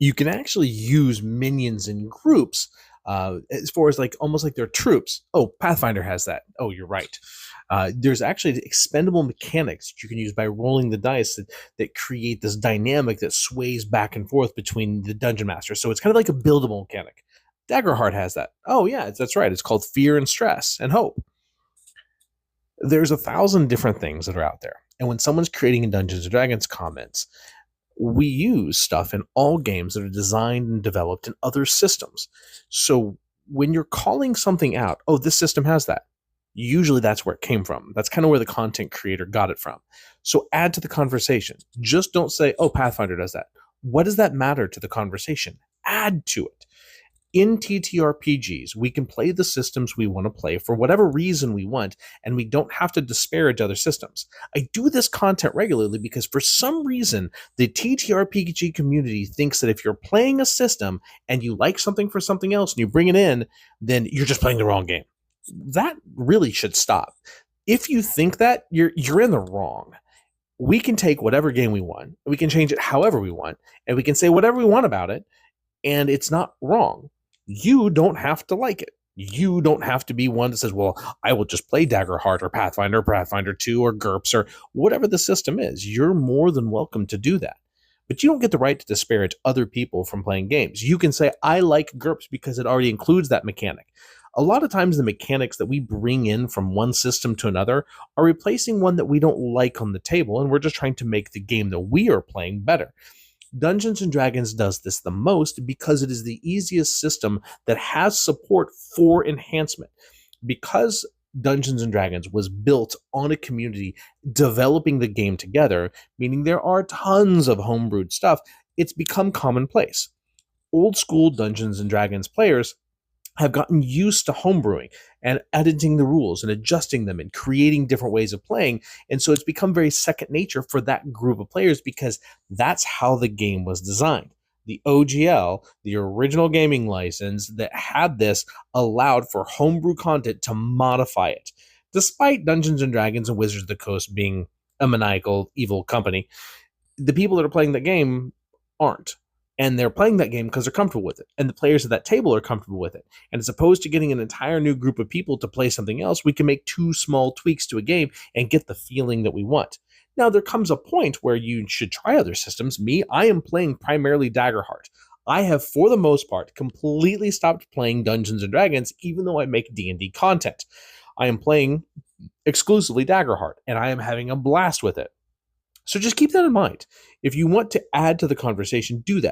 You can actually use minions in groups as far as like almost like they're troops. Oh, Pathfinder has that. Oh, you're right. There's actually expendable mechanics that you can use by rolling the dice that create this dynamic that sways back and forth between the dungeon master. So it's kind of like a buildable mechanic. Daggerheart has that. Oh, yeah, that's right. It's called Fear and Stress and Hope. There's 1,000 different things that are out there. And when someone's creating a Dungeons and Dragons comments, we use stuff in all games that are designed and developed in other systems. So when you're calling something out, oh, this system has that, usually that's where it came from. That's kind of where the content creator got it from. So add to the conversation. Just don't say, oh, Pathfinder does that. What does that matter to the conversation? Add to it. In TTRPGs, we can play the systems we want to play for whatever reason we want, and we don't have to disparage other systems. I do this content regularly because for some reason, the TTRPG community thinks that if you're playing a system and you like something for something else and you bring it in, then you're just playing the wrong game. That really should stop. If you think that, you're in the wrong. We can take whatever game we want, we can change it however we want, and we can say whatever we want about it, and it's not wrong. You don't have to like it. You don't have to be one that says, well, I will just play Daggerheart or Pathfinder 2 or GURPS or whatever the system is. You're more than welcome to do that. But you don't get the right to disparage other people from playing games. You can say, I like GURPS because it already includes that mechanic. A lot of times the mechanics that we bring in from one system to another are replacing one that we don't like on the table, and we're just trying to make the game that we are playing better. Dungeons and Dragons does this the most because it is the easiest system that has support for enhancement. Because Dungeons and Dragons was built on a community developing the game together, meaning there are tons of homebrewed stuff, it's become commonplace. Old school Dungeons and Dragons players have gotten used to homebrewing and editing the rules and adjusting them and creating different ways of playing. And so it's become very second nature for that group of players because that's how the game was designed. The OGL, the original gaming license that had this, allowed for homebrew content to modify it. Despite Dungeons and Dragons and Wizards of the Coast being a maniacal, evil company, the people that are playing the game aren't. And they're playing that game because they're comfortable with it. And the players at that table are comfortable with it. And as opposed to getting an entire new group of people to play something else, we can make 2 small tweaks to a game and get the feeling that we want. Now, there comes a point where you should try other systems. Me, I am playing primarily Daggerheart. I have, for the most part, completely stopped playing Dungeons & Dragons, even though I make D&D content. I am playing exclusively Daggerheart, and I am having a blast with it. So just keep that in mind. If you want to add to the conversation, do that.